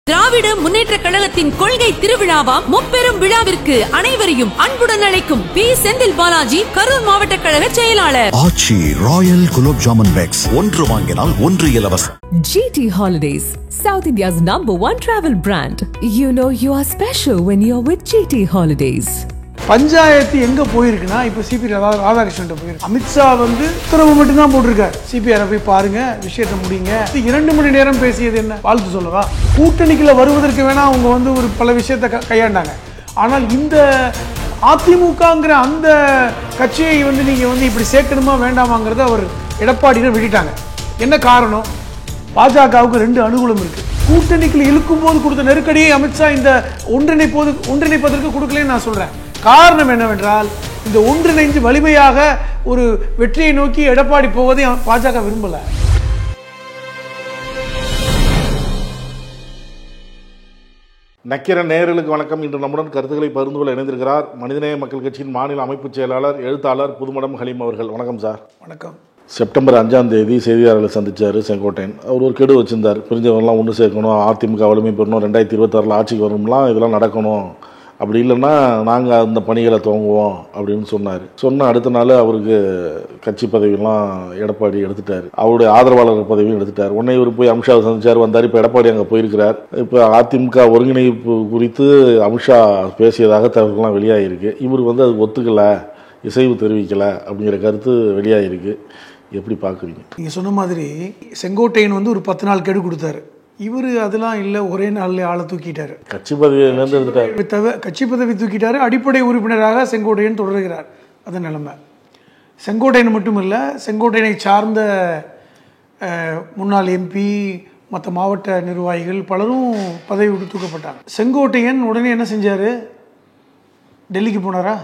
திராவிட முன்னேற்ற கழகத்தின் கொள்கை திருவிழாவாம் முப்பெரும் விழாவிற்கு அனைவரையும் அன்புடன் அழைக்கும் பி. செந்தில் பாலாஜி, கரூர் மாவட்ட கழக செயலாளர். ஆச்சி ராயல் குலோப் ஜாமுன் பேக்ஸ், ஒன்று வாங்கினால் ஒன்று இலவசம். GT Holidays, South India's #1 travel brand. You know you are special when you're with GT Holidays. Panchayat எங்க போயிருக்குன்னா இப்ப சிபி ராதாகிருஷ்ணன் போயிருக்கு. அமித்ஷா உத்தரவு மட்டும் தான் போட்டிருக்காரு. சிபிஆர் போய் பாருங்க, விஷயத்தை முடிங்க. 2 மணி நேரம் பேசியது என்ன? வாழ்த்து சொல்லவா? கூட்டணிக்குள்ள வருவதற்கு வேணா அவங்க ஒரு பல விஷயத்தை கையாண்டாங்க. ஆனால் இந்த அதிமுகங்கிற அந்த கட்சியை நீங்க இப்படி சேர்க்கணுமா வேண்டாமாங்கிறத அவர் எடப்பாடியில விட்டுட்டாங்க. என்ன காரணம்? பாஜகவுக்கு 2 அனுகூலம் இருக்கு. கூட்டணிக்குள்ள இழுக்கும் போது கொடுத்த நெருக்கடியை அமித்ஷா இந்த ஒன்றிணைப்பதற்கு கொடுக்கலன்னு நான் சொல்றேன். காரணம் என்னவென்றால், இந்த ஒன்றிணைந்து வலிமையாக ஒரு வெற்றியை நோக்கி எடப்பாடி போவதை பாஜக விரும்பல. நக்கீரன் நேயர்களுக்கு வணக்கம். இன்று நம்முடன் கருத்துக்களை பகிர்ந்து கொள்ள இணைந்திருக்கிறார் மனிதநேய மக்கள் கட்சியின் மாநில அமைப்பு செயலாளர், எழுத்தாளர் புதுமடம் ஹலீம் அவர்கள். வணக்கம் சார். வணக்கம். செப்டம்பர் 5ஆம் தேதி செய்தியாளர்களை சந்திச்சார் செங்கோட்டையன். அவர் ஒரு கெடு வச்சிருந்தார். பிரிஞ்சவங்களாம் ஒன்று சேர்க்கணும், அதிமுக வலிமை பெறணும், 2026 ஆட்சிக்கு வரணும்லாம் இதெல்லாம் நடக்கணும், அப்படி இல்லைன்னா நாங்கள் அந்த பணிகளை துவங்குவோம் அப்படின்னு சொன்ன அடுத்த நாள் அவருக்கு கட்சி பதவியெல்லாம் எடப்பாடி எடுத்துட்டார். அவருடைய ஆதரவாளர் பதவியும் எடுத்துட்டார். உடனே இவர் போய் அமித்ஷாவை சந்திச்சார், வந்தார். இப்போ எடப்பாடி அங்கே போயிருக்கிறார். இப்போ அதிமுக ஒருங்கிணைப்பு குறித்து அமித்ஷா பேசியதாக தகவல்கள்லாம் வெளியாகிருக்கு. இவர் அதுக்கு ஒத்துக்கலை, இசைவு தெரிவிக்கலை அப்படிங்கிற கருத்து வெளியாகிருக்கு. எப்படி பார்க்குறீங்க? நீங்கள் சொன்ன மாதிரி செங்கோட்டையன் ஒரு 10 நாள் கெடு கொடுத்தாரு. இவர் அதெல்லாம் இல்லை, ஒரே நாளில் ஆளை தூக்கிட்டாரு. கட்சி பதவியிலேருந்து எடுத்துட்டாரு. கட்சி பதவி தூக்கிட்டாரு. அடிப்படை உறுப்பினராக செங்கோட்டையன் தொடர்கிறார். அது நிலைமை. செங்கோட்டையன் மட்டும் இல்லை, செங்கோட்டையனை சார்ந்த முன்னாள் எம்பி, மற்ற மாவட்ட நிர்வாகிகள் பலரும் பதவி விட்டு தூக்கப்பட்டாங்க. செங்கோட்டையன் உடனே என்ன செஞ்சார்? டெல்லிக்கு போனாரா?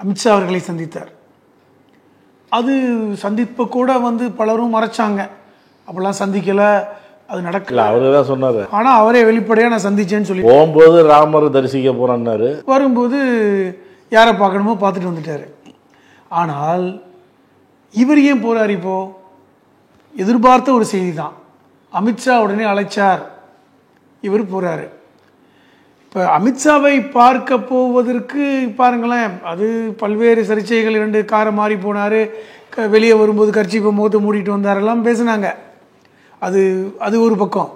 அமித்ஷா அவர்களை சந்தித்தார். அது சந்திப்பை கூட பலரும் மறைச்சாங்க. அப்படிலாம் சந்திக்கலை, அது நடக்கல. அவரு தான் சொன்னாரு. ஆனா அவரே வெளிப்படையா நான் சந்திச்சேன்னு சொல்லி, போகும்போது ராமர் தரிசிக்க போறாரு, வரும்போது யாரை பார்க்கணுமோ பார்த்துட்டு வந்துட்டாரு. ஆனால் இவர் ஏன் போறாரு? இப்போ எதிர்பார்த்த ஒரு செய்தி தான். அமித்ஷா உடனே அழைச்சார், இவர் போறாரு. இப்போ அமித்ஷாவை பார்க்க போவதற்கு பாருங்களேன், அது பல்வேறு சர்ச்சைகள். 2 காரை மாறி போனார், வெளியே வரும்போது கர்ச்சீப்பை முகத்தை மூடிட்டு வந்தாரெல்லாம் பேசினாங்க. அது ஒரு பக்கம்.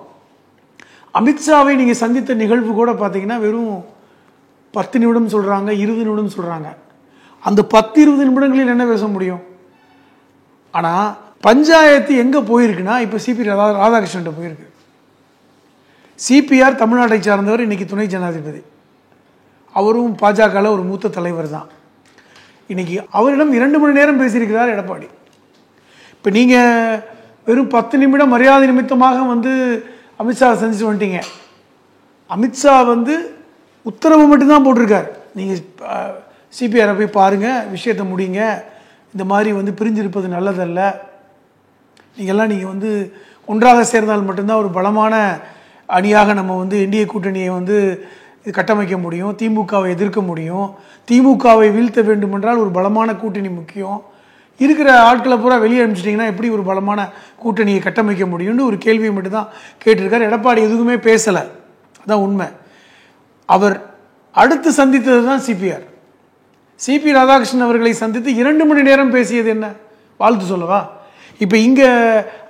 அமித்ஷாவை நீங்கள் சந்தித்த நிகழ்வு கூட பார்த்தீங்கன்னா வெறும் 10 நிமிடம் சொல்கிறாங்க, 20 நிமிடம் சொல்கிறாங்க. அந்த 10-20 நிமிடங்களில் என்ன பேச முடியும்? ஆனால் பஞ்சாயத்து எங்கே போயிருக்குன்னா இப்போ சிபி ராதாகிருஷ்ணன் போயிருக்கு. சிபிஆர் தமிழ்நாட்டை சார்ந்தவர், இன்னைக்கு துணை ஜனாதிபதி. அவரும் பாஜகவில் ஒரு மூத்த தலைவர் தான். இன்னைக்கு அவரிடம் 2 மணி நேரம் பேசியிருக்கிறார் எடப்பாடி. இப்போ நீங்கள் வெறும் 10 நிமிடம் மரியாதை நிமித்தமாக அமித்ஷாவை சந்திச்சு வந்துட்டீங்க. அமித்ஷா உத்தரவு மட்டும்தான் போட்டிருக்கார். நீங்கள் சிபிஆரை போய் பாருங்கள், விஷயத்தை முடிங்க, இந்த மாதிரி பிரிஞ்சிருப்பது நல்லதல்ல, நீங்கள் ஒன்றாக சேர்ந்தால் மட்டும்தான் ஒரு பலமான அணியாக நம்ம என்டிஏ கூட்டணியை கட்டமைக்க முடியும், திமுகவை எதிர்க்க முடியும். திமுகவை வீழ்த்த வேண்டுமென்றால் ஒரு பலமான கூட்டணி முக்கியம். இருக்கிற ஆட்களை பூரா வெளியே அனுப்பிச்சிட்டிங்கன்னா எப்படி ஒரு பலமான கூட்டணியை கட்டமைக்க முடியும்னு ஒரு கேள்வியை மட்டும்தான் கேட்டிருக்காரு. எடப்பாடி எதுவுமே பேசலை, அதான் உண்மை. அவர் அடுத்து சந்தித்தது தான் சிபிஆர். சிபி ராதாகிருஷ்ணன் அவர்களை சந்தித்து 2 மணி நேரம் பேசியது என்ன? வாழ்த்து சொல்லவா? இப்போ இங்கே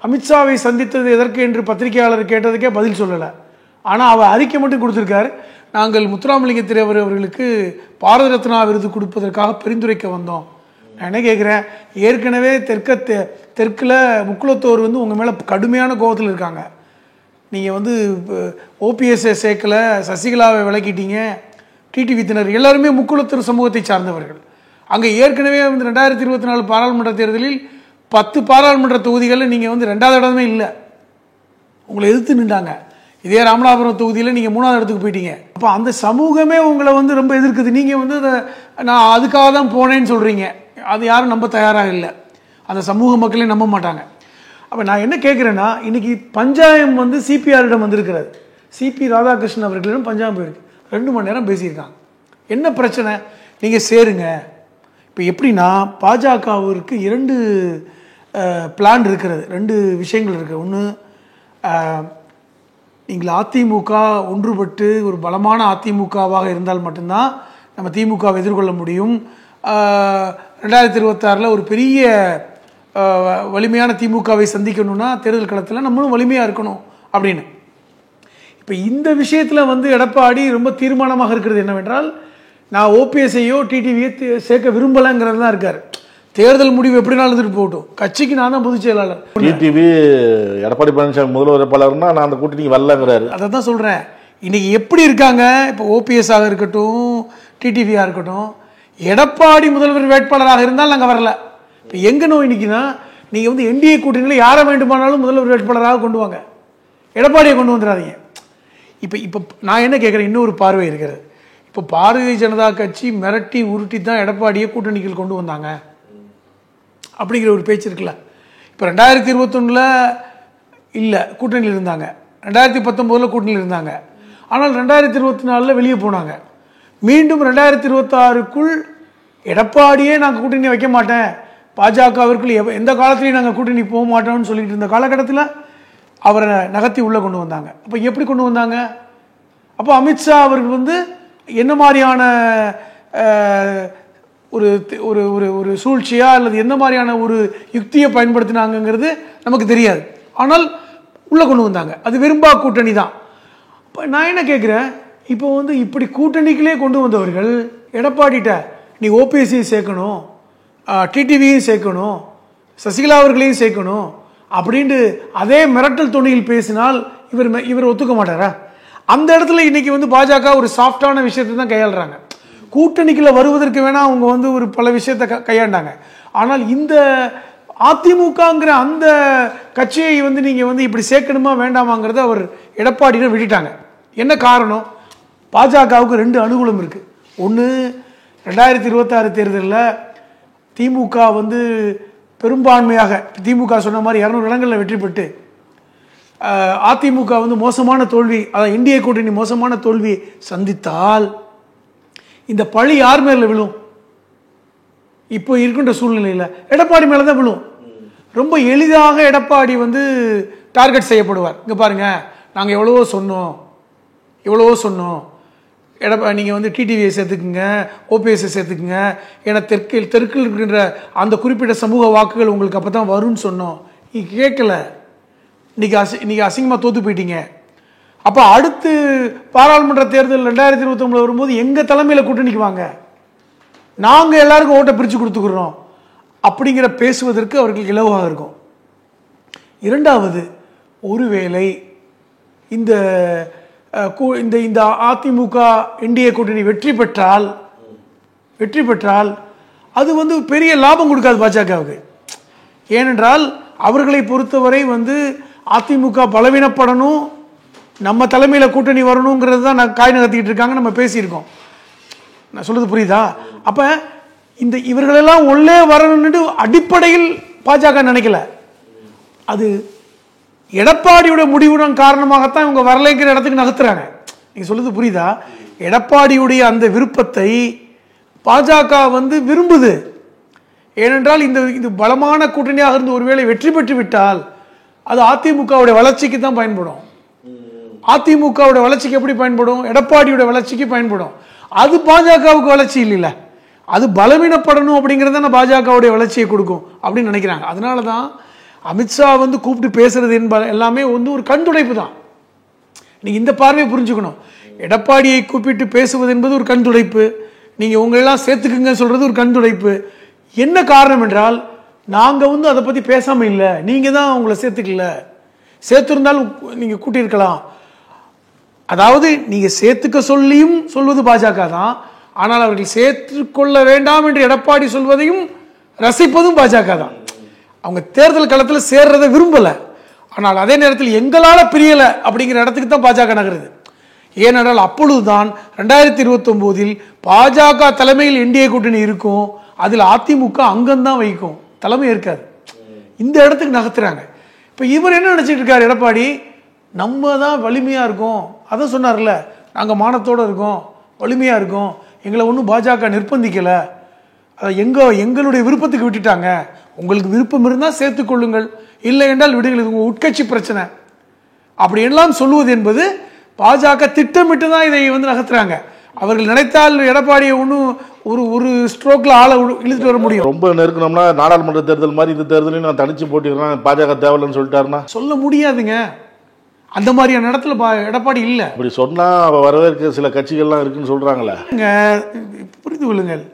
அமித்ஷாவை சந்தித்தது எதற்கு என்று பத்திரிகையாளர் கேட்டதுக்கே பதில் சொல்லலை. ஆனால் அவர் அறிக்கை மட்டும் கொடுத்துருக்காரு. நாங்கள் முத்துராமலிங்க தேவர் அவர்களுக்கு பாரத ரத்னா விருது கொடுப்பதற்காக பரிந்துரைக்க வந்தோம். நான் என்ன கேட்குறேன், ஏற்கனவே தெற்கில் முக்குளத்தோர் உங்கள் மேலே கடுமையான கோபத்தில் இருக்காங்க. நீங்கள் ஓபிஎஸ்ஐ சேர்க்கலை, சசிகலாவை விளக்கிட்டீங்க, டிடிவி தினர் எல்லாருமே முக்குளத்தூர் சமூகத்தை சார்ந்தவர்கள். அங்கே ஏற்கனவே 2024 பாராளுமன்ற தேர்தலில் 10 பாராளுமன்ற தொகுதிகளில் நீங்கள் 2வது இடமே இல்லை, உங்களை எதிர்த்து நின்றாங்க. இதே ராமநாதபுரம் தொகுதியில் நீங்கள் 3வது இடத்துக்கு போயிட்டீங்க. அப்போ அந்த சமூகமே உங்களை ரொம்ப எதிர்க்குது. நீங்கள் நான் அதுக்காக தான் போனேன்னு சொல்கிறீங்க. அது யாரும் நம்ப தயாராக இல்லை, அந்த சமூக மக்களே நம்ப மாட்டாங்க. அப்போ நான் என்ன கேட்குறேன்னா, இன்னைக்கு பஞ்சாயம் சிபிஆரிடம் வந்திருக்கிறது. சிபி ராதாகிருஷ்ணன் அவர்களிடம் பஞ்சாயம் போயிருக்கு. 2 மணி நேரம் பேசியிருக்காங்க. என்ன பிரச்சனை? நீங்கள் சேருங்க. இப்போ எப்படின்னா, பாஜகவிற்கு 2 பிளான் இருக்கிறது, 2 விஷயங்கள் இருக்குது. ஒன்று நீங்கள் அதிமுக ஒன்றுபட்டு ஒரு பலமான அதிமுகவாக இருந்தால் மட்டும்தான் நம்ம திமுகவை எதிர்கொள்ள முடியும். 2026 ஒரு பெரிய வலிமையான திமுகவை சந்திக்கணும்னா தேர்தல் களத்தில் நம்மளும் வலிமையாக இருக்கணும் அப்படின்னு. இப்போ இந்த விஷயத்தில் வந்து எடப்பாடி ரொம்ப தீர்மானமாக இருக்கிறது என்னவென்றால், நான் ஓபிஎஸ்ஐயோ டிடிவியை சேர்க்க விரும்பலைங்கிறது தான் இருக்கார். தேர்தல் முடிவு எப்படினாலும் இருந்துட்டு போகட்டும், கட்சிக்கு நான் தான் பொதுச் செயலாளர். டிடிவி எடப்பாடி பழனிசாமி முதல்வர் வேட்பாளர்னா நான் அந்த கூட்டணிக்கு வரலங்கிறாரு. அதை தான் சொல்கிறேன். இன்னைக்கு எப்படி இருக்காங்க, இப்போ ஓபிஎஸ்ஸாக இருக்கட்டும் டிடிவியாக இருக்கட்டும், எடப்பாடி முதல்வர் வேட்பாளராக இருந்தால் நாங்கள் வரல. இப்போ எங்கே நோய் நிற்கினா, நீங்கள் வந்து என்டிஏ கூட்டணியில் யாரை வேண்டுமானாலும் முதல்வர் வேட்பாளராக கொண்டு வாங்க, எடப்பாடியை கொண்டு வந்துடாதீங்க. இப்போ நான் என்ன கேட்குறேன், இன்னொரு பார்வை இருக்கிறது. இப்போ பாரதிய ஜனதா கட்சி மிரட்டி உருட்டி தான் எடப்பாடியை கூட்டணிகள் கொண்டு வந்தாங்க அப்படிங்கிற ஒரு பேச்சு இருக்குல்ல. இப்போ 2021 இல்லை கூட்டணியில் இருந்தாங்க, 2019 கூட்டணியில் இருந்தாங்க. ஆனால் 2024 வெளியே போனாங்க. மீண்டும் 2026க்குள் எடப்பாடியே நாங்கள் கூட்டணி வைக்க மாட்டேன், பாஜகவிற்குள் எந்த காலத்திலையும் நாங்கள் கூட்டணி போக மாட்டோம்னு சொல்லிட்டு இருந்த காலகட்டத்தில் அவரை நகர்த்தி உள்ளே கொண்டு வந்தாங்க. அப்போ எப்படி கொண்டு வந்தாங்க? அப்போ அமித்ஷா அவர்கள் வந்து என்ன மாதிரியான ஒரு ஒரு ஒரு சூழ்ச்சியா அல்லது எந்த மாதிரியான ஒரு யுக்தியை பயன்படுத்தினாங்கிறது நமக்கு தெரியாது. ஆனால் உள்ளே கொண்டு வந்தாங்க. அது விரும்பா கூட்டணி தான். இப்போ நான் என்ன கேட்குறேன், இப்போ வந்து இப்படி கூட்டணிகளே கொண்டு வந்தவர்கள் எடப்பாடிட்ட நீ ஓபிஎஸ்சியும் சேர்க்கணும், டிடிவியும் சேர்க்கணும், சசிகலா அவர்களையும் சேர்க்கணும் அப்படின்ட்டு அதே மிரட்டல் தொனியில் பேசினால் இவர் ஒத்துக்க மாட்டாரா? அந்த இடத்துல இன்னைக்கு வந்து பாஜக ஒரு சாஃப்டான விஷயத்தை தான் கையாளுறாங்க. கூட்டணிக்குள்ள வருவதற்கு வேணா அவங்க வந்து ஒரு பல விஷயத்தை கையாண்டாங்க. ஆனால் இந்த அதிமுகங்கிற அந்த கட்சியை வந்து நீங்க வந்து இப்படி சேர்க்கணுமா வேண்டாமாங்கிறத அவர் எடப்பாடியிடம் விட்டுட்டாங்க. என்ன காரணம்? பாஜகவுக்கு 2 அனுகூலம் இருக்கு. ஒன்று, 2026 தேர்தலில் திமுக வந்து பெரும்பான்மையாக, திமுக சொன்ன மாதிரி 200 இடங்களில் வெற்றி பெற்று அதிமுக வந்து மோசமான தோல்வி, அதாவது என்டிஏ கூட்டணி மோசமான தோல்வி சந்தித்தால் இந்த பழி யார் மேல விழும்? இப்போ இருக்கின்ற சூழ்நிலையில் எடப்பாடி மேல தான் விழும். ரொம்ப எளிதாக எடப்பாடி வந்து டார்கெட் செய்யப்படுவார். இங்கே பாருங்க, நாங்கள் எவ்வளவோ சொன்னோம், நீங்கள் வந்து டிடிவியை சேர்த்துக்குங்க, ஓபிஎஸ்ஐ சேர்த்துக்குங்க, ஏன்னா தெற்கில் இருக்கின்ற அந்த குறிப்பிட்ட சமூக வாக்குகள் உங்களுக்கு அப்போ தான் வரும்னு சொன்னோம். நீங்கள் கேட்கல, இன்னைக்கு அசிங்கமாக தோற்று போயிட்டீங்க. அப்போ அடுத்து பாராளுமன்ற தேர்தல் 2029 வரும்போது எங்கள் தலைமையில் கூட்டணிக்கு வாங்க, நாங்கள் எல்லாருக்கும் ஓட்டை பிரித்து கொடுத்துக்கிறோம் அப்படிங்கிற பேசுவதற்கு அவர்களுக்கு இலவாக இருக்கும். இரண்டாவது, ஒருவேளை இந்த இந்த அதிமுக என்டிஏ கூட்டணி வெற்றி பெற்றால் அது வந்து பெரிய லாபம் கொடுக்காது பாஜகவுக்கு. ஏனென்றால் அவர்களை பொறுத்தவரை வந்து அதிமுக பலவீனப்படணும், நம்ம தலைமையில் கூட்டணி வரணுங்கிறது தான் நான் காய் நகர்த்திக்கிட்டு இருக்காங்க, நம்ம பேசியிருக்கோம். நான் சொல்றது புரியுதா? அப்போ இந்த இவர்களெல்லாம் உள்ளே வரணும்னு அடிப்படையில் பாஜக நினைக்கல. அது எடப்பாடியோட முடிவுடன் காரணமாகத்தான் இவங்க வரலைங்கிற இடத்துக்கு நகர்த்துறாங்க. நீங்க சொல்றது புரியுதா? எடப்பாடியுடைய அந்த விருப்பத்தை பாஜக வந்து விரும்புது. ஏனென்றால் இந்த பலமான கூட்டணியாக இருந்து ஒருவேளை வெற்றி பெற்று விட்டால் அது அதிமுகவுடைய வளர்ச்சிக்கு தான் பயன்படும். அதிமுகவுடைய வளர்ச்சிக்கு எப்படி பயன்படும்? எடப்பாடியோட வளர்ச்சிக்கு பயன்படும். அது பாஜகவுக்கு வளர்ச்சி இல்லைல்ல, அது பலவீனப்படணும் அப்படிங்கிறத பாஜகவுடைய வளர்ச்சியை கொடுக்கும் அப்படின்னு நினைக்கிறாங்க. அதனால தான் அமித்ஷா வந்து கூப்பிட்டு பேசுறது எல்லாமே வந்து ஒரு கண்துடைப்பு தான். நீங்க இந்த பார்வையை புரிஞ்சுக்கணும். எடப்பாடியை கூப்பிட்டு பேசுவது என்பது ஒரு கண்துடைப்பு, நீங்க உங்களெல்லாம் சேர்த்துக்குங்க சொல்றது ஒரு கண்துடைப்பு. என்ன காரணம் என்றால், நாங்க வந்து அதை பத்தி பேசாம இல்லை, நீங்க தான் உங்களை சேர்த்துக்கல, சேர்த்திருந்தாலும் நீங்க கூட்டியிருக்கலாம். அதாவது நீங்க சேர்த்துக்க சொல்லியும் சொல்வது பாஜக தான், ஆனால் அவர்கள் சேர்த்துக்கொள்ள வேண்டாம் என்று எடப்பாடி சொல்வதையும் ரசிப்பதும் பாஜக தான். அவங்க தேர்தல் களத்தில் சேர்றதை விரும்பல, ஆனால் அதே நேரத்தில் எங்களால பிரியல அப்படிங்கிற இடத்துக்கு தான் பாஜக நகருது. ஏனென்றால் அப்பொழுதுதான் 2029 பாஜக தலைமையில் என்டிஏ கூட்டணி இருக்கும், அதில் அதிமுக அங்கம்தான் வைக்கும், தலைமை இருக்காது. இந்த இடத்துக்கு நகர்த்துறாங்க. இப்ப இவர் என்ன நினைச்சிட்டு இருக்காரு எடப்பாடி? நம்ம தான் வலிமையா இருக்கோம், அதான் சொன்னார்ல, நாங்க மானத்தோட இருக்கோம், வலிமையா இருக்கோம், எங்களை ஒன்றும் பாஜக நிர்பந்திக்கல, எங்களுடைய விருப்பத்துக்கு விட்டுட்டாங்க, உங்களுக்கு விருப்பம் இருந்தால் சேர்த்துக்கொள்ளுங்கள், இல்லை என்றால் விடுங்கள், இது உங்கள் உட்கட்சி பிரச்சனை, அப்படி எல்லாம் சொல்லுவது என்பது பாஜக திட்டமிட்டு தான் இதை வந்து நகர்த்துறாங்க. அவர்கள் நினைத்தால் எடப்பாடியை ஒன்றும் ஒரு ஸ்ட்ரோக்ல ஆளை இழுத்துட்டு வர முடியும். ரொம்ப நெருக்கணும்னா நாடாளுமன்ற தேர்தல் மாதிரி இந்த தேர்தலையும் நான் தனிச்சு போட்டிடுறேன் பாஜக தேவையில்லைன்னு சொல்லிட்டாருன்னா சொல்ல முடியாதுங்க. அந்த மாதிரியான இடத்துல எடப்பாடி இல்லை. அப்படி சொன்னா வரவேற்க சில கட்சிகள்லாம் இருக்குன்னு சொல்றாங்களே. புரிந்து கொள்ளுங்கள்.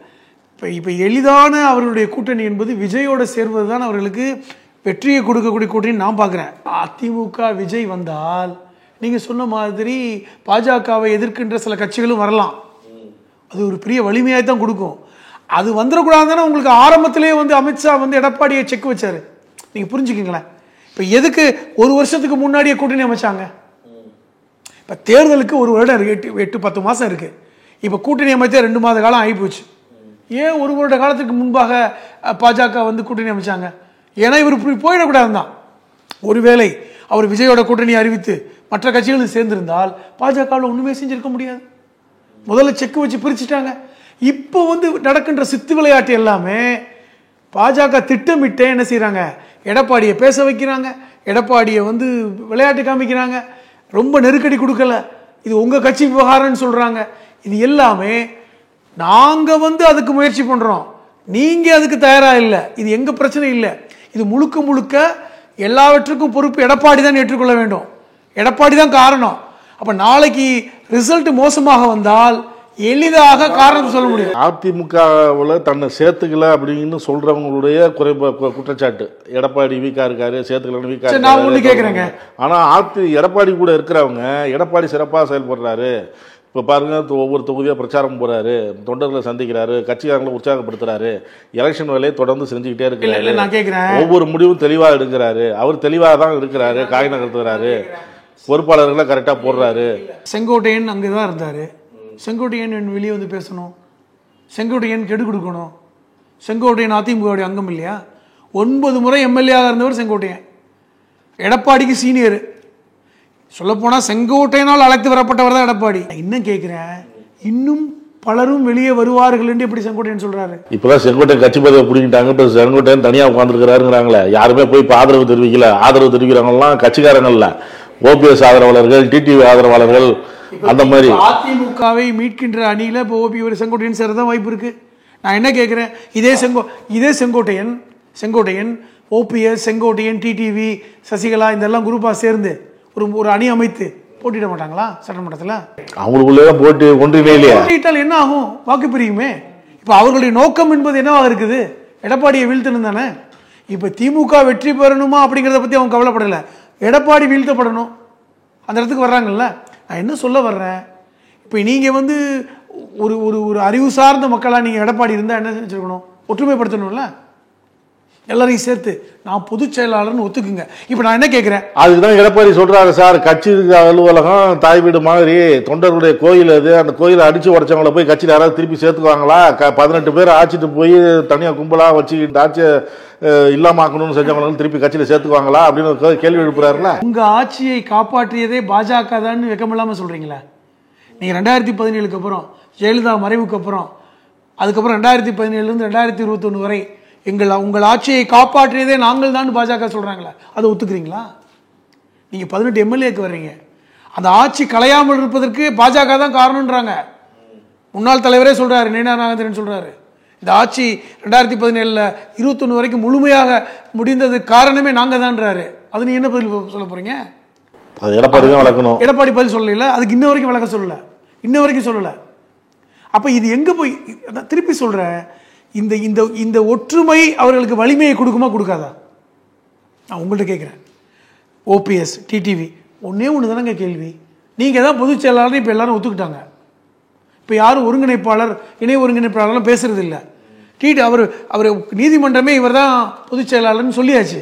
இப்போ எளிதான அவர்களுடைய கூட்டணி என்பது விஜயோட சேர்வது தான் அவர்களுக்கு வெற்றியை கொடுக்கக்கூடிய கூட்டணி நான் பார்க்குறேன். அதிமுக விஜய் வந்தால் நீங்கள் சொன்ன மாதிரி பாஜகவை எதிர்க்கின்ற சில கட்சிகளும் வரலாம். அது ஒரு பெரிய வலிமையாக தான் கொடுக்கும். அது வந்துடக்கூடாதுன்னு உங்களுக்கு ஆரம்பத்திலேயே வந்து அமித்ஷா வந்து எடப்பாடியை செக் வச்சாரு. நீங்கள் புரிஞ்சுக்கிங்களேன். இப்போ எதுக்கு ஒரு வருஷத்துக்கு முன்னாடியே கூட்டணி அமைச்சாங்க? இப்போ தேர்தலுக்கு ஒரு வருடம் இருக்குது, 8-10 மாதம் இருக்குது. இப்போ கூட்டணி அமைச்சா 2 மாத காலம் ஆகிப்போச்சு. ஏன் ஒரு வருட காலத்துக்கு முன்பாக பாஜக வந்து கூட்டணி அமைச்சாங்க? ஏன்னா இவர் இப்படி போயிடக்கூடாது தான். ஒருவேளை அவர் விஜயோட கூட்டணி அறிவித்து மற்ற கட்சிகளும் சேர்ந்திருந்தால் பாஜகவில் ஒன்றுமே செஞ்சிருக்க முடியாது. முதல்ல செக் வச்சு பிரிச்சுட்டாங்க. இப்போ வந்து நடக்கின்ற சித்து விளையாட்டு எல்லாமே பாஜக திட்டமிட்டே என்ன செய்கிறாங்க, எடப்பாடியை பேச வைக்கிறாங்க, எடப்பாடியை வந்து விளையாட்டு காமிக்கிறாங்க, ரொம்ப நெருக்கடி கொடுக்கல, இது உங்கள் கட்சி விவகாரம்னு சொல்கிறாங்க. இது எல்லாமே நாங்கள் வந்து அதுக்கு முயற்சி பண்ணுறோம், நீங்கள் அதுக்கு தயாராக இல்லை. இது எங்கள் பிரச்சனை இல்லை. இது முழுக்க முழுக்க எல்லாவற்றுக்கும் பொறுப்பு எடப்பாடி தான் ஏற்றுக்கொள்ள வேண்டும். எடப்பாடி தான் காரணம். அப்போ நாளைக்கு ரிசல்ட் மோசமாக வந்தால் எளிதாக காரணம் சொல்ல முடியும். அதிமுகவில் தன்னை சேர்த்துக்கல அப்படின்னு சொல்றவங்களுடைய குற்றச்சாட்டு எடப்பாடி வீக்கா இருக்காரு, சேர்த்துக்கலன்னு வீக்கா இருக்காரு. நான் ஒன்று கேட்குறேங்க. ஆனால் எடப்பாடி கூட இருக்கிறவங்க எடப்பாடி சிறப்பாக செயல்படுறாரு. இப்போ பாருங்க, ஒவ்வொரு தொகுதியாக பிரச்சாரம் போறாரு, தொண்டர்களை சந்திக்கிறாரு, கட்சிக்காரங்களை உற்சாகப்படுத்துறாரு, எலெக்ஷன் வேலையை தொடர்ந்து செஞ்சுக்கிட்டே இருக்கிறாரு, நான் கேட்குறேன், ஒவ்வொரு முடிவும் தெளிவாக எடுக்கிறாரு, அவர் தெளிவாக தான் இருக்கிறாரு, காய் நகர்த்துறாரு, பொறுப்பாளர்களை கரெக்டாக போடுறாரு. செங்கோட்டையன் அங்கே தான் இருந்தார். செங்கோட்டையன் வெளியே வந்து பேசணும், செங்கோட்டையன் கெடு கொடுக்கணும். செங்கோட்டையன் அதிமுகவுடைய அங்கம் இல்லையா? 9 முறை எம்எல்ஏவாக இருந்தவர் செங்கோட்டையன். எடப்பாடிக்கு சீனியர். சொல்லப்போனால் செங்கோட்டையனால் அழைத்து வரப்பட்டவர் தான் எடப்பாடி. இன்னும் கேட்குறேன், இன்னும் பலரும் வெளியே வருவார்கள் என்று எப்படி செங்கோட்டையன் சொல்றாரு? இப்பதான் செங்கோட்டையன் கட்சி பதவி பிடிக்கிட்டாங்க, இப்போ செங்கோட்டையன் தனியாக உட்காந்துருக்கிறாருங்கிறாங்களே. யாருமே போய் இப்போ ஆதரவு தெரிவிக்கல. ஆதரவு தெரிவிக்கிறவங்கலாம் கட்சிக்காரங்கள்ல, ஓபிஎஸ் ஆதரவாளர்கள், டிடிவி ஆதரவாளர்கள், அந்த மாதிரி. அதிமுகவை மீட்கின்ற அணியில இப்போ ஓபி செங்கோட்டையன் சேரதான் வாய்ப்பு இருக்கு. நான் என்ன கேட்கிறேன், இதே செங்கோட்டையன் ஓபிஎஸ், செங்கோட்டையன், டிடிவி, சசிகலா இதெல்லாம் குரூப்பா சேர்ந்து ஒரு அணி அமைத்து போட்டிட மாட்டாங்களா சட்டமன்றத்தில்? அவங்களுக்குள்ளே போட்டி ஒன்றிலே இல்லையா? போட்டிட்டால் என்ன ஆகும்? வாக்கு பிரியுமே. இப்போ அவர்களுடைய நோக்கம் என்பது என்னவா இருக்குது? எடப்பாடியை வீழ்த்தணும் தானே. இப்போ திமுக வெற்றி பெறணுமா அப்படிங்கிறத பற்றி அவங்க கவலைப்படலை. எடப்பாடி வீழ்த்தப்படணும், அந்த இடத்துக்கு வர்றாங்கல்ல. நான் என்ன சொல்ல வர்றேன், இப்போ நீங்கள் வந்து ஒரு அறிவு சார்ந்த மக்களாக நீங்கள் எடப்பாடி இருந்தால் என்ன செஞ்சுருக்கணும்? ஒற்றுமைப்படுத்தணும்ல, எல்லாரையும் சேர்த்து நான் பொதுச் செயலாளர்னு ஒத்துக்குங்க. இப்போ நான் என்ன கேட்குறேன், அதுக்குதான் எடப்பாடி சொல்றாரு, சார் கட்சி அலுவலகம் தாய் வீடு மாதிரி, தொண்டர்களுடைய கோயில் அது, அந்த கோயிலை அடிச்சு உடைச்சவங்கள போய் கட்சியில் யாராவது திருப்பி சேர்த்துக்குவாங்களா? 18 பேர் ஆட்சிட்டு போய் தனியாக கும்பலாக வச்சு இந்த ஆட்சியை இல்லாமக்கணும்னு செஞ்சவங்களும் திருப்பி கட்சியில் சேர்த்துக்குவாங்களா அப்படின்னு கேள்வி எழுப்புறாருல. உங்கள் ஆட்சியை காப்பாற்றியதே பாஜக தான் வெக்கமில்லாமல் சொல்கிறீங்களா? நீங்கள் 2017க்கு அப்புறம், ஜெயலலிதா மறைவுக்கு அப்புறம், அதுக்கப்புறம் 2017லேருந்து 2021 வரை உங்கள் ஆட்சியை காப்பாற்றியதே நாங்கள் தான் பாஜக சொல்கிறாங்களா? அதை ஒத்துக்கிறீங்களா? நீங்கள் 18 எம்எல்ஏக்கு வர்றீங்க, அந்த ஆட்சி கலையாமல் இருப்பதற்கு பாஜக தான் காரணம்ன்றாங்க. முன்னாள் தலைவரே சொல்கிறாரு, நேனா நாகேந்திரன் சொல்கிறாரு, இந்த ஆட்சி 2017ல் 21 வரைக்கும் முழுமையாக முடிந்தது காரணமே நாங்கள் தான்றாரு. அது நீ என்ன பதில் சொல்ல போகிறீங்க? அது எடப்பாடி தான் வளர்க்கணும். எடப்பாடி பதில் சொல்லல, அதுக்கு இன்ன வரைக்கும் விளக்க சொல்லலை, இன்ன வரைக்கும் சொல்லலை. அப்போ இது எங்கே போய், திருப்பி சொல்கிறேன், இந்த ஒற்றுமை அவர்களுக்கு வலிமையை கொடுக்குமா கொடுக்காதா? நான் உங்கள்கிட்ட கேட்குறேன். ஓபிஎஸ், டிடிவி ஒன்றே ஒன்று தானங்க கேள்வி. நீங்கள் தான் பொதுச் செயலாளர், இப்போ எல்லாரும் ஒத்துக்கிட்டாங்க. இப்போ யாரும் ஒருங்கிணைப்பாளர், இணை ஒருங்கிணைப்பாளர்லாம் பேசுறது இல்லை. அவர் நீதிமன்றமே இவர் தான் பொதுச் செயலாளர்னு சொல்லியாச்சு.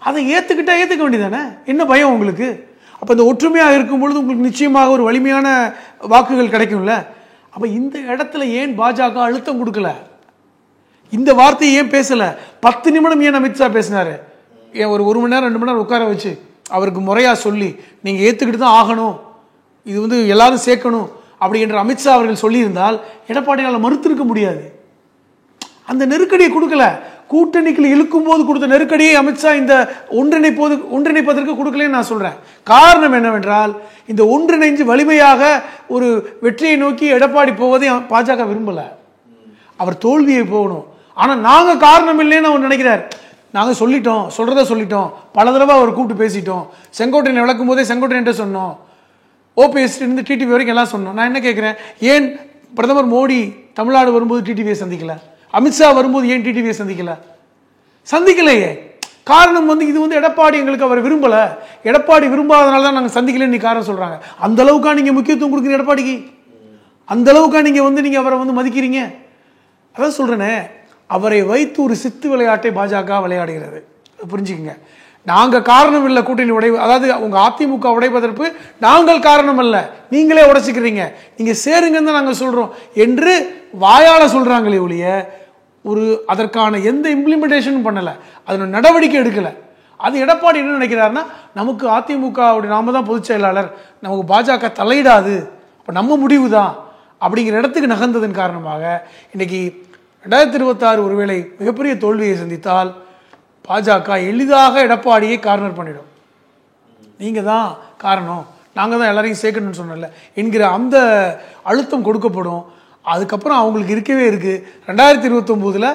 அதை ஏற்றுக்கிட்டா ஏற்றுக்க வேண்டியதானே, என்ன பயம் உங்களுக்கு? அப்போ இந்த ஒற்றுமையாக இருக்கும் பொழுது உங்களுக்கு நிச்சயமாக ஒரு வலிமையான வாக்குகள் கிடைக்கும்ல. அப்போ இந்த இடத்துல ஏன் பாஜக அழுத்தம் கொடுக்கல? இந்த வார்த்தையை ஏன் பேசல? 10 நிமிடம் ஏன் அமித்ஷா பேசினாரு? ஏன் ஒரு மணி நேரம் 2 மணி நேரம் உட்கார வச்சு அவருக்கு முறையாக சொல்லி நீங்கள் ஏற்றுக்கிட்டு தான் ஆகணும், இது வந்து எல்லாரும் சேர்க்கணும் அப்படி என்று அமித்ஷா அவர்கள் சொல்லியிருந்தால் எடப்பாடியால் மறுத்திருக்க முடியாது. அந்த நெருக்கடியை கொடுக்கல. கூட்டணிக்குள்ள இழுக்கும் போது கொடுத்த நெருக்கடியை அமித்ஷா இந்த ஒன்றிணைப்பதற்கு கொடுக்கலன்னு நான் சொல்றேன். காரணம் என்னவென்றால் இந்த ஒன்றிணைஞ்சு வலிமையாக ஒரு வெற்றியை நோக்கி எடப்பாடி போவதை பாஜக விரும்பல. அவர் தோல்வியை போகணும். ஆனா நாங்க காரணம் இல்லைன்னு அவர் நினைக்கிறார். நாங்க சொல்றத சொல்லிட்டோம், பல தடவை அவர் கூப்பிட்டு பேசிட்டோம். செங்கோட்டையனை விளக்கும் போதே செங்கோட்டையன் சொன்னோம், ஓபிஎஸ் இருந்து டிடிவி வரைக்கும் எல்லாம் சொன்னோம். நான் என்ன கேட்கிறேன், ஏன் பிரதமர் மோடி தமிழ்நாடு வரும்போது டிடிவியை சந்திக்கல? அமித்ஷா வரும்போது ஏன் டிடிவியை சந்திக்கலையே? காரணம் இது எடப்பாடி எங்களுக்கு அவர் விரும்பல, எடப்பாடி விரும்பாதனால தான் நாங்கள் சந்திக்கலன்னு காரணம் சொல்றாங்க. அந்த அளவுக்கா நீங்க முக்கியத்துவம் கொடுக்குறீங்க எடப்பாடிக்கு? அந்த அளவுக்கா நீங்க அவரை மதிக்கிறீங்க? அதான் சொல்றேனே, அவரை வைத்து ஒரு சித்து விளையாட்டை பாஜக விளையாடுகிறது. புரிஞ்சுக்கங்க. நாங்க காரணம் இல்லை கூட்டணி உடைவு, அதாவது உங்க அதிமுக உடைப்பதற்கு நாங்கள் காரணம் அல்ல, நீங்களே உடைச்சிக்கிறீங்க, நீங்க சேருங்கன்னு தான் நாங்கள் சொல்றோம் என்று வாயால சொல்றாங்களே ஒழிய ஒரு அதற்கான எந்த இம்ப்ளிமெண்டேஷனும் பண்ணல, அதோட நடவடிக்கை எடுக்கல. அது எடப்பாடி என்ன நினைக்கிறாருன்னா, நமக்கு அதிமுக நாம தான் பொதுச் செயலாளர், நமக்கு பாஜக தலையிடாது, அப்ப நம்ம முடிவு தான் அப்படிங்கிற இடத்துக்கு நகர்ந்ததன் காரணமாக இன்னைக்கு 2026 ஒருவேளை மிகப்பெரிய தோல்வியை சந்தித்தால் பாஜக எளிதாக எடப்பாடியை கார்னர் பண்ணிடும். நீங்க தான் காரணம், நாங்க தான் எல்லாரையும் சேர்க்கணும்னு சொன்னல என்கிற அந்த அழுத்தம் கொடுக்கப்படும். அதுக்கப்புறம் அவங்களுக்கு இருக்கவே இருக்கு 2029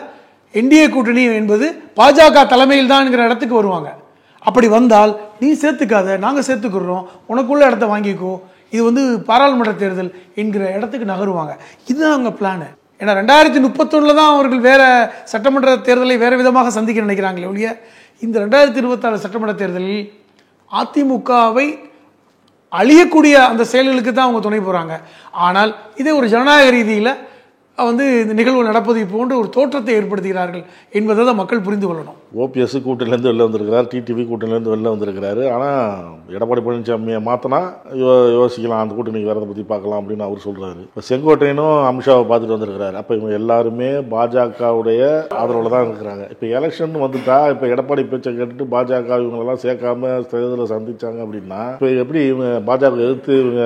என்டிஏ கூட்டணி என்பது பாஜக தலைமையில் தான் என்கிற இடத்துக்கு வருவாங்க. அப்படி வந்தால் நீ சேர்த்துக்காத, நாங்க சேர்த்துக்கிறோம், உனக்குள்ள இடத்த வாங்கிக்கோ, இது பாராளுமன்ற தேர்தல் என்கிற இடத்துக்கு நகருவாங்க. இதுதான் அவங்க பிளான். ஏன்னா 2031 தான் அவர்கள் வேற சட்டமன்ற தேர்தலை வேற விதமாக சந்திக்க நினைக்கிறாங்களே ஒழிய இந்த 2026 சட்டமன்ற தேர்தலில் அதிமுகவை அழியக்கூடிய அந்த செயல்களுக்கு தான் அவங்க துணை போறாங்க. ஆனால் இதே ஒரு ஜனநாயக ரீதியில் இந்த நிகழ்வு நடப்பதை போன்ற ஒரு தோற்றத்தை ஏற்படுத்துகிறார்கள் என்பதை தான் மக்கள் புரிந்து கொள்ளணும். ஓபிஎஸ் கூட்டணிலேருந்து வெளில வந்திருக்கிறார், டிடிவி கூட்டணிலேருந்து வெளில வந்திருக்கிறாரு. ஆனால் எடப்பாடி பழனிசாமியை மாற்றினா யோசிக்கலாம், அந்த கூட்டணிக்கு வரதை பற்றி பார்க்கலாம் அப்படின்னு அவர் சொல்கிறாரு. இப்போ செங்கோட்டையனும் அமித்ஷாவை பார்த்துட்டு வந்திருக்கிறாரு. அப்போ இவங்க எல்லாருமே பாஜகவுடைய ஆதரவில் தான் இருக்கிறாங்க. இப்போ எலெக்ஷன் வந்துட்டா இப்போ எடப்பாடி பேச்சை கேட்டுட்டு பாஜக இவங்களெல்லாம் சேர்க்காம தேர்தலை சந்திச்சாங்க அப்படின்னா இப்போ எப்படி இவங்க பாஜக எதிர்த்து இவங்க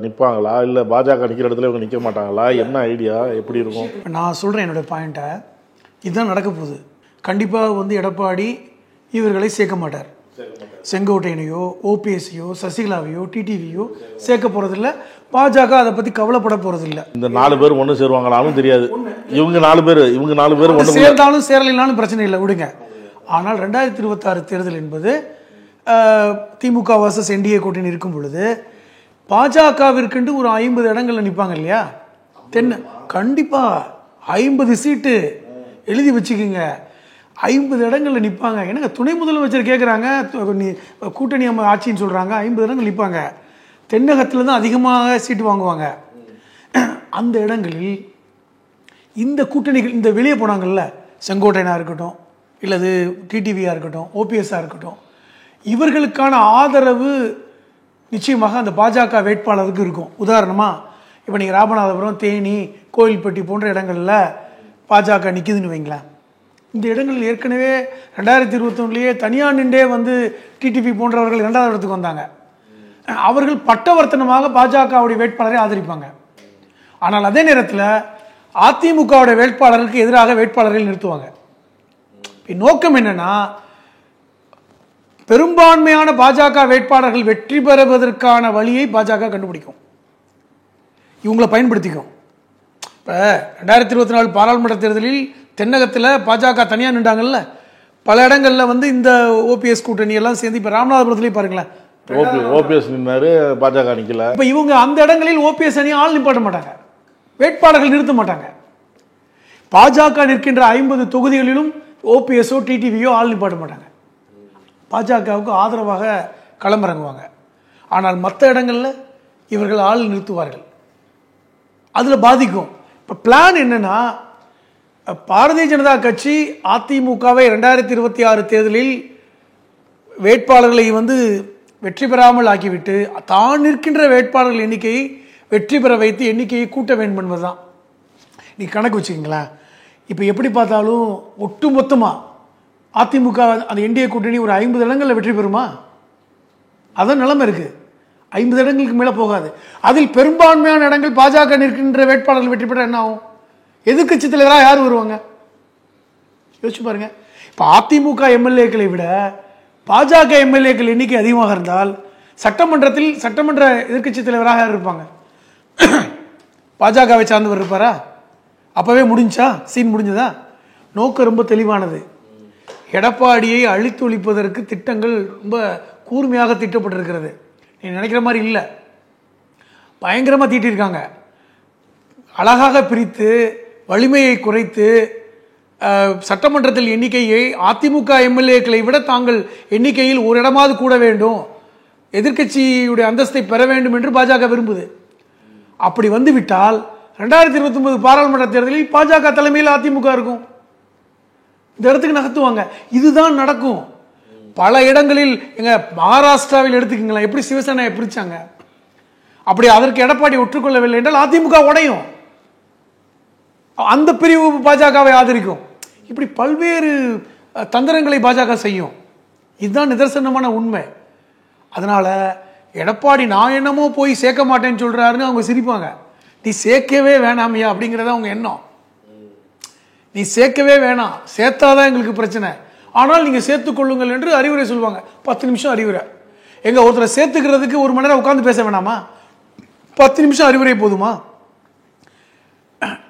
நிற்பாங்களா, இல்லை பாஜக நிற்கிற இடத்துல இவங்க நிற்க மாட்டாங்களா? என்ன ஐடியா, எப்படி இருக்கும்? நான் சொல்றேன் என்னோட பாயிண்ட்டை. இதுதான் நடக்க போகுது. கண்டிப்பாக எடப்பாடி இவர்களை சேர்க்க மாட்டார். செங்கோட்டையனையோ ஓபிஎஸ்ஸையோ சசிகலாவையோ டிடிவியோ சேர்க்க போறதில்லை. பாஜக அதை பத்தி கவலைப்பட போறதில்லை. இந்த 4 பேர் ஒன்று சேருவாங்களாலும் தெரியாது. இவங்க 4 பேர் ஒன்று சேர்ந்தாலும் சேரலைனாலும் பிரச்சனை இல்லை, விடுங்க. ஆனால் 2026 தேர்தல் என்பது திமுக வர்சஸ் என்டிஏ கூட்டணி இருக்கும் பொழுது பாஜகவிற்கு ஒரு 50 இடங்கள்ல நிற்பாங்க இல்லையா? கண்டிப்பா 50 சீட்டு எழுதி வச்சுக்கோங்க. 50 இடங்கள்ல நிற்பாங்க. எனக்கு துணை முதலமைச்சர் கேட்குறாங்க, கூட்டணி ஆட்சின்னு சொல்றாங்க, 50 இடங்கள் நிற்பாங்க. தென்னகத்துல தான் அதிகமாக சீட்டு வாங்குவாங்க. அந்த இடங்களில் இந்த கூட்டணிகள் இந்த வெளியே போனாங்கல்ல, செங்கோட்டையனா இருக்கட்டும், இல்லது டிடிவியா இருக்கட்டும், ஓபிஎஸ்ஸா இருக்கட்டும், இவர்களுக்கான ஆதரவு நிச்சயமாக அந்த பாஜக வேட்பாளருக்கு இருக்கும். உதாரணமா இப்போ நீங்கள் ராமநாதபுரம், தேனி, கோயில்பட்டி போன்ற இடங்களில் பாஜக நிற்குதுன்னு வைங்களேன். இந்த இடங்களில் ஏற்கனவே 2021 தனியார் நின்றே டிடிவி போன்றவர்கள் 2வது இடத்துக்கு வந்தாங்க. அவர்கள் பட்டவர்த்தனமாக பாஜகவுடைய வேட்பாளரை ஆதரிப்பாங்க. ஆனால் அதே நேரத்தில் அதிமுகவுடைய வேட்பாளருக்கு எதிராக வேட்பாளர்கள் நிறுத்துவாங்க. நோக்கம் என்னன்னா, பெரும்பான்மையான பாஜக வேட்பாளர்கள் வெற்றி பெறுவதற்கான வழியை பாஜக கண்டுபிடிக்கும், இவங்களை பயன்படுத்திக்கும். இப்போ 2024 பாராளுமன்ற தேர்தலில் தென்னகத்தில் பாஜக தனியாக நின்றாங்கல்ல, பல இடங்களில் இந்த ஓபிஎஸ் கூட்டணி எல்லாம் சேர்ந்து இப்போ ராமநாதபுரத்துலேயும் பாருங்களேன், ஓபிஎஸ் நின்னாரு, பாஜக நிற்கல. இப்போ இவங்க அந்த இடங்களில் ஓபிஎஸ் அணி ஆள் நிப்பாட்ட மாட்டாங்க, வேட்பாளர்கள் நிறுத்த மாட்டாங்க. பாஜக நிற்கின்ற 50 தொகுதிகளிலும் ஓபிஎஸ்ஓ டிடிவியோ ஆள் நிப்பாட்ட மாட்டாங்க, பாஜகவுக்கு ஆதரவாக களமிறங்குவாங்க. ஆனால் மற்ற இடங்களில் இவர்கள் ஆள் நிறுத்துவார்கள். அதில் பாதிக்கும். இப்போ பிளான் என்னன்னா, பாரதிய ஜனதா கட்சி அதிமுகவை 2026 தேர்தலில் வேட்பாளர்களை வெற்றி பெறாமல் ஆக்கிவிட்டு தான் நிற்கின்ற வேட்பாளர்கள் எண்ணிக்கையை வெற்றி பெற வைத்து எண்ணிக்கையை கூட்ட வேண்டும் என்பதுதான். நீ கணக்கு வச்சுக்கிங்களேன். இப்போ எப்படி பார்த்தாலும் ஒட்டு மொத்தமாக அதிமுக அந்த என்டிஏ கூட்டணி ஒரு 50 இடங்களில் வெற்றி பெறுமா? அதான் நிலைமை இருக்கு. 50 இடங்களுக்கு மேலே போகாது. அதில் பெரும்பான்மையான இடங்கள் பாஜக நிற்கின்ற வேட்பாளர்கள் வெற்றி பெற்ற என்ன ஆகும்? எதிர்க்கட்சி தலைவராக யார் வருவாங்க? யோசிச்சு பாருங்க. இப்போ அதிமுக எம்எல்ஏக்களை விட பாஜக எம்எல்ஏக்கள் எண்ணிக்கை அதிகமாக இருந்தால் சட்டமன்ற எதிர்க்கட்சி தலைவராக இருப்பாங்க. பாஜகவை சார்ந்தவர் இருப்பாரா? அப்பவே முடிஞ்சா சீன் முடிஞ்சதா? நோக்கம் ரொம்ப தெளிவானது. எடப்பாடியை அழித்து ஒழிப்பதற்கு திட்டங்கள் ரொம்ப கூர்மையாக திட்டப்பட்டிருக்கிறது. நீ நினைக்கிற மாதிரி இல்லை, பயங்கரமாக தீட்டியிருக்காங்க. அழகாக பிரித்து வலிமையை குறைத்து சட்டமன்றத்தில் எண்ணிக்கையை அதிமுக எம்எல்ஏக்களை விட தாங்கள் எண்ணிக்கையில் ஒரு இடமாவது கூட வேண்டும், எதிர்க்கட்சியுடைய அந்தஸ்தை பெற வேண்டும் என்று பாஜக விரும்புது. அப்படி வந்துவிட்டால் 2029 பாராளுமன்ற தேர்தலில் பாஜக தலைமையில் அதிமுக இருக்கும். இந்த இடத்துக்கு நகர்த்துவாங்க. இதுதான் நடக்கும். பல இடங்களில் எங்க மகாராஷ்டிராவில் எடுத்துக்கீங்களா, எப்படி சிவசேனையை பிரிச்சாங்க. அப்படி அதற்கு எடப்பாடி ஒற்றுக்கொள்ளவில்லை என்றால் அதிமுக உடையும், அந்த பிரிவு பாஜகவை ஆதரிக்கும். இப்படி பல்வேறு தந்திரங்களை பாஜக செய்யும். இதுதான் நிதர்சனமான உண்மை. அதனால எடப்பாடி நான் என்னமோ போய் சேர்க்க மாட்டேன்னு சொல்றாருன்னு அவங்க சிரிப்பாங்க. நீ சேர்க்கவே வேணாமையா அப்படிங்கிறத அவங்க எண்ணம். நீ சேர்க்கவே வேணாம், சேர்த்தாதான் எங்களுக்கு பிரச்சனை, ஆனால் நீங்க சேர்த்துக் கொள்ளுங்கள் என்று அறிவுரை சொல்லுவாங்க. 10 நிமிஷம் அறிவுரை. எங்க ஒருத்தரை சேர்த்துக்கிறதுக்கு 1 மணி நேரம் உட்கார்ந்து பேச வேணாமா? 10 நிமிஷம் அறிவுரை போதுமா?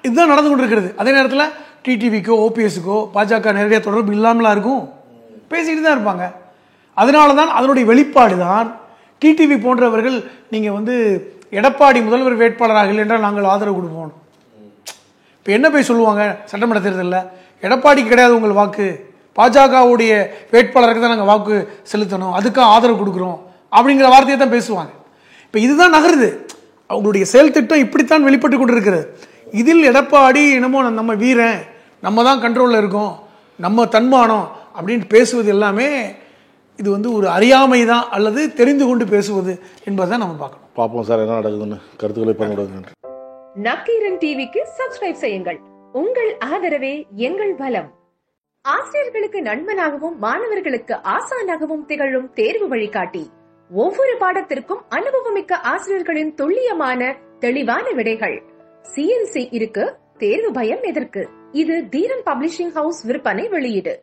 இதுதான் நடந்து கொண்டிருக்கிறது. அதே நேரத்தில் டிடிவிக்கோ ஓபிஎஸ்க்கோ பாஜக நேரடியாக தொடர்பு இல்லாமலாம் இருக்கும், பேசிக்கிட்டு தான் இருப்பாங்க. அதனால தான் அதனுடைய வெளிப்பாடு தான் டிடிவி போன்றவர்கள் நீங்கள் எடப்பாடி முதல்வர் வேட்பாளராக இல்லை என்றால் நாங்கள் ஆதரவு கொடுப்போம். இப்போ என்ன போய் சொல்லுவாங்க சட்டமன்ற தேர்தலில்? எடப்பாடிக்கு கிடையாது உங்கள் வாக்கு, பாஜகவுடைய வேட்பாளருக்கு தான் நாங்கள் வாக்கு செலுத்தணும், அதுக்காக ஆதரவு கொடுக்குறோம் அப்படிங்கிற வார்த்தையை தான் பேசுவாங்க. இப்போ இதுதான் நகருது. அவங்களுடைய செயல் திட்டம் இப்படித்தான் வெளிப்பட்டு கொண்டிருக்கிறது. இதில் எடப்பாடி என்னமோ நம்ம வீரன், நம்ம தான் கண்ட்ரோலில் இருக்கோம், நம்ம தன்மானம் அப்படின்னு பேசுவது எல்லாமே இது ஒரு அறியாமை தான், அல்லது தெரிந்து கொண்டு பேசுவது என்பதை நம்ம பார்க்கணும். பார்ப்போம் சார் என்ன நடக்குதுன்னு. கருத்துக்களை பகிர்ந்து நக்கீரன் டிவிக்கு சப்ஸ்கிரைப் செய்யுங்கள். உங்கள் ஆதரவே எங்கள் பலம். ஆசிரியர்களுக்கு நண்பனாகவும் மாணவர்களுக்கு ஆசானாகவும் திகழும் தேர்வு வழிகாட்டி. ஒவ்வொரு பாடத்திற்கும் அனுபவமிக்க ஆசிரியர்களின் துல்லியமான தெளிவான விடைகள். CNC இருக்கு, தேர்வு பயம் எதற்கு? இது தீரன் பப்ளிஷிங் ஹவுஸ் விற்பனை வெளியீடு.